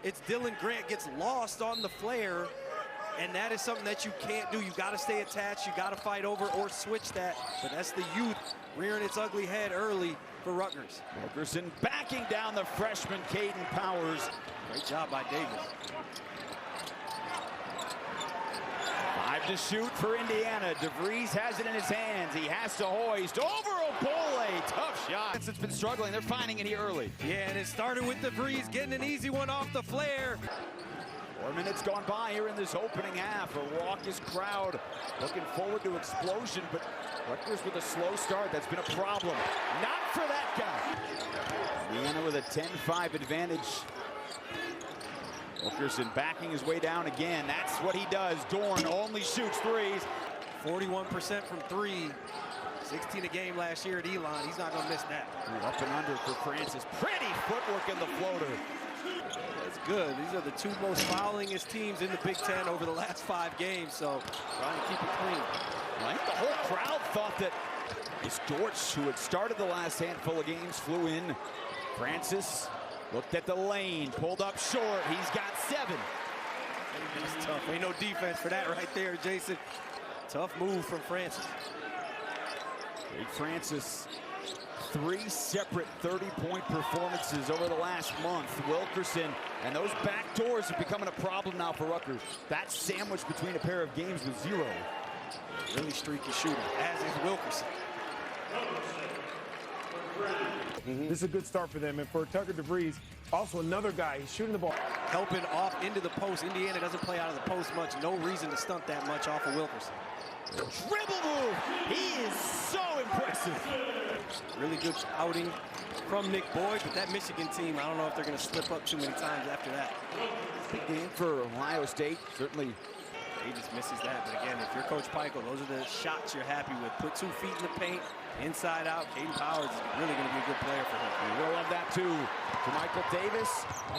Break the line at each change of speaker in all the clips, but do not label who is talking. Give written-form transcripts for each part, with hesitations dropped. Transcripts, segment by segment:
it's Dylan Grant gets lost on the flare, and that is something that you can't do. You got to stay attached, you got to fight over or switch that, but that's the youth rearing its ugly head early for Rutgers.
Wilkerson backing down the freshman Caden Powers.
Great job by Davis.
5 to shoot for Indiana. DeVries has it in his hands. He has to hoist over Obole. Tough shot. It's been struggling. They're finding it here early.
Yeah, and it started with DeVries getting an easy one off the flare.
4 minutes gone by here in this opening half. A raucous crowd looking forward to explosion, but Rutgers with a slow start. That's been a problem. Not for that guy. Indiana with a 10-5 advantage. Wilkerson backing his way down again. That's what he does. Dorn only shoots threes.
41% from three. 16 a game last year at Elon. He's not going to miss that.
Up and under for Francis. Pretty footwork in the floater.
That's good. These are the two most foulingest teams in the Big Ten over the last 5 games, so trying to keep it clean.
I think the whole crowd thought that it's Dortch, who had started the last handful of games, flew in. Francis looked at the lane, pulled up short. He's got 7.
That's tough. Ain't no defense for that right there, Jason. Tough move from Francis.
Great Francis. 3 separate 30-point performances over the last month. Wilkerson, and those back doors are becoming a problem now for Rutgers. That sandwiched between a pair of games with 0.
Really streaky shooter, as is Wilkerson.
This is a good start for them. And for Tucker DeVries, also another guy, he's shooting the ball.
Helping off into the post. Indiana doesn't play out of the post much. No reason to stunt that much off of Wilkerson.
Dribble move. He is so impressive.
Really good outing from Nick Boyd, but that Michigan team, I don't know if they're going to slip up too many times after that.
Big game for Ohio State, certainly.
He just misses that, but again, if you're Coach Peichel, those are the shots you're happy with. Put 2 feet in the paint, inside out. Caden Powers is really going to be a good player for him.
We will love that too. To Michael Davis,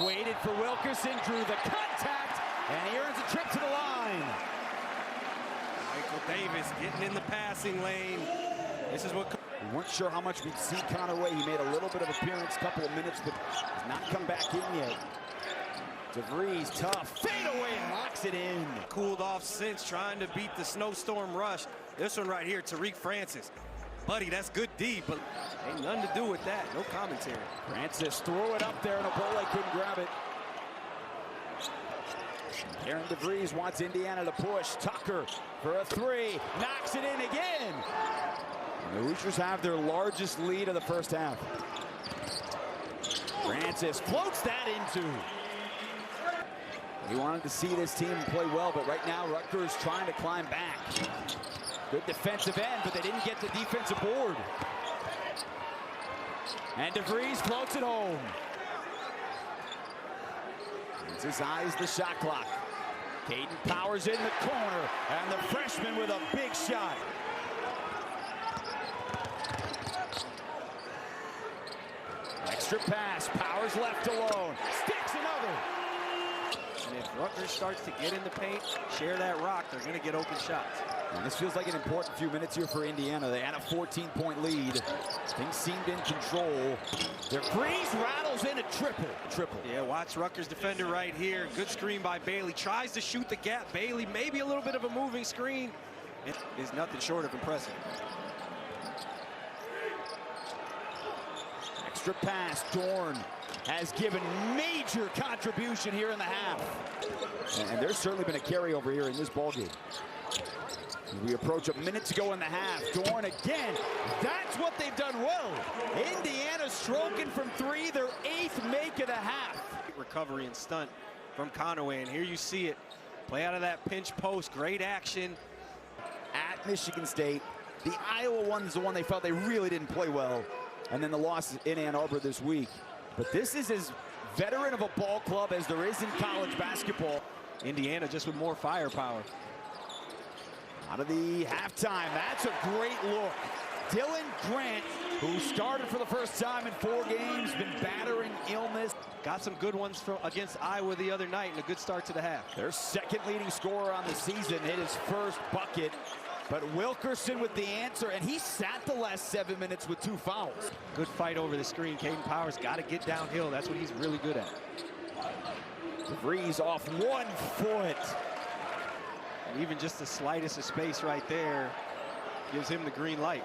waited for Wilkerson, drew the contact, and he earns a trip to the line.
Michael Davis getting in the passing lane. This is what...
We weren't sure how much we'd see Conaway. He made a little bit of appearance, couple of minutes, but has not come back in yet. DeVries, tough, fade away, knocks it in.
Cooled off since, trying to beat the snowstorm rush. This one right here, Tariq Francis. Buddy, that's good D, but ain't nothing to do with that. No commentary.
Francis threw it up there, and Obole couldn't grab it. Aaron DeVries wants Indiana to push. Tucker for a 3, knocks it in again. And the Hoosiers have their largest lead of the first half. Francis floats that into. He wanted to see this team play well, but right now Rutgers trying to climb back. Good defensive end, but they didn't get the defensive board. And DeVries floats it home. His eyes the shot clock. Caden Powers in the corner, and the freshman with a big shot. Extra pass, Powers left alone, sticks another.
And if Rutgers starts to get in the paint, share that rock, they're going to get open shots.
And this feels like an important few minutes here for Indiana. They had a 14-point lead. Things seemed in control. DeVries rattles in a triple.
Yeah, watch Rutgers defender right here. Good screen by Bailey. Tries to shoot the gap. Bailey, maybe a little bit of a moving screen. It is nothing short of impressive.
Extra pass, Dorn has given major contribution here in the half. And there's certainly been a carryover here in this ballgame. We approach a minute to go in the half. Dorn again. That's what they've done well. Indiana stroking from 3, their 8th make of the half.
Recovery and stunt from Conaway, and here you see it. Play out of that pinch post, great action.
At Michigan State, the Iowa one is the one they felt they really didn't play well. And then the loss in Ann Arbor this week. But this is as veteran of a ball club as there is in college basketball.
Indiana just with more firepower.
Out of the halftime, that's a great look. Dylan Grant, who started for the first time in 4 games, been battering illness.
Got some good ones against Iowa the other night, and a good start to the half.
Their second leading scorer on the season hit his first bucket. But Wilkerson with the answer, and he sat the last 7 minutes with 2 fouls.
Good fight over the screen. Caden Powers got to get downhill. That's what he's really good at.
DeVries off 1 foot.
And even just the slightest of space right there gives him the green light.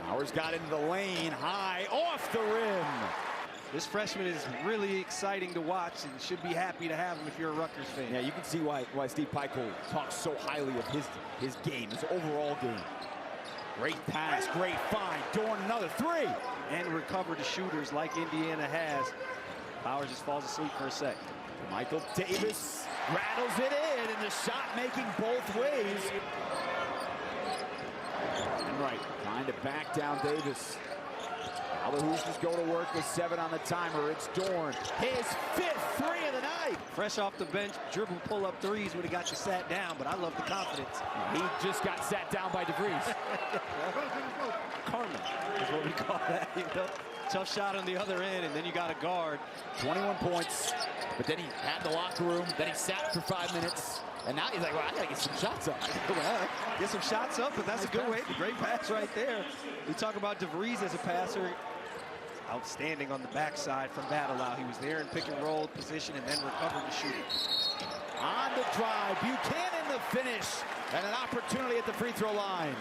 Powers got into the lane, high, off the rim.
This freshman is really exciting to watch and should be happy to have him if you're a Rutgers fan.
Yeah, you can see why Steve Pikiell talks so highly of his game, his overall game. Great pass, great find. Dorn, another 3.
And recover to shooters like Indiana has. Powers just falls asleep for a sec.
Michael Davis rattles it in, and the shot making both ways. And right, trying to back down Davis. Now the Hoosiers go to work with 7 on the timer. It's Dorn, his 5th 3 of the night.
Fresh off the bench, dribble pull-up threes would have got you sat down, but I love the confidence.
He just got sat down by DeVries.
Karma is what we call that. You know? Tough shot on the other end, and then you got a guard.
21 points, but then he had the locker room. Then he sat for 5 minutes, and now he's like, well, I gotta get some shots up.
Well, get some shots up, but that's a good way. Great pass right there. We talk about DeVries as a passer. Outstanding on the backside from Battleout. He was there in pick and roll position and then recovered to shoot.
On the drive, Buchanan the finish, and an opportunity at the free throw line.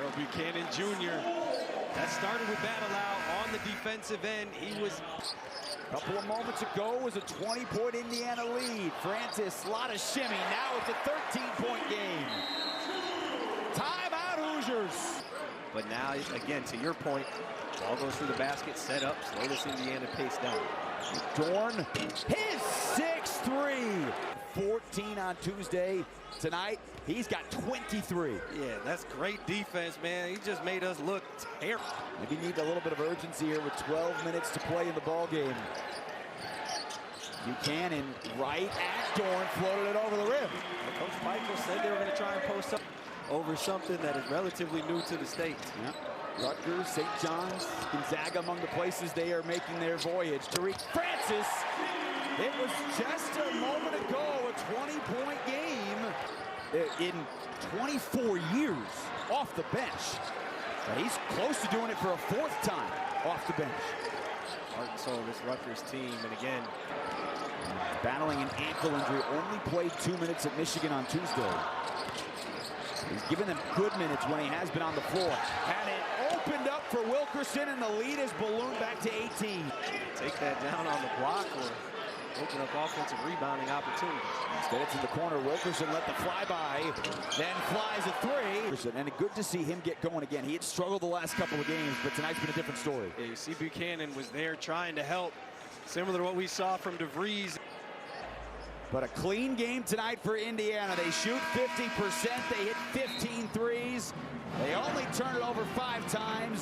Earl Buchanan Jr. That started with Battleout on the defensive end. He was...
A couple of moments ago was a 20-point Indiana lead. Francis, a lot of shimmy. Now it's a 13-point game. Timeout, Hoosiers.
But now, again, to your point, ball goes through the basket, set up, slow this Indiana pace down.
Dorn, his 6-3. 14 on Tuesday. Tonight, he's got 23.
Yeah, that's great defense, man. He just made us look terrible.
Maybe need a little bit of urgency here with 12 minutes to play in the ball game. Buchanan right at Dorn, floated it over the rim.
Coach Pikiell said they were going to try and post up over something that is relatively new to the state.
Yep. Rutgers, St. John's, Gonzaga among the places they are making their voyage. Tariq Francis, it was just a moment ago, a 20-point game in 24 years off the bench. But he's close to doing it for a 4th time off the bench.
Heart and soul of this Rutgers team, and again,
battling an ankle injury, only played 2 minutes at Michigan on Tuesday. He's given them good minutes when he has been on the floor. And it opened up for Wilkerson, and the lead is ballooned back to 18.
Take that down on the block or open up offensive rebounding opportunities.
Instead, it's in the corner. Wilkerson let the flyby, then flies a 3. And good to see him get going again. He had struggled the last couple of games, but tonight's been a different story.
Yeah, you see Buchanan was there trying to help, similar to what we saw from DeVries.
But a clean game tonight for Indiana. They shoot 50%. They hit 15 threes. They only turn it over 5 times.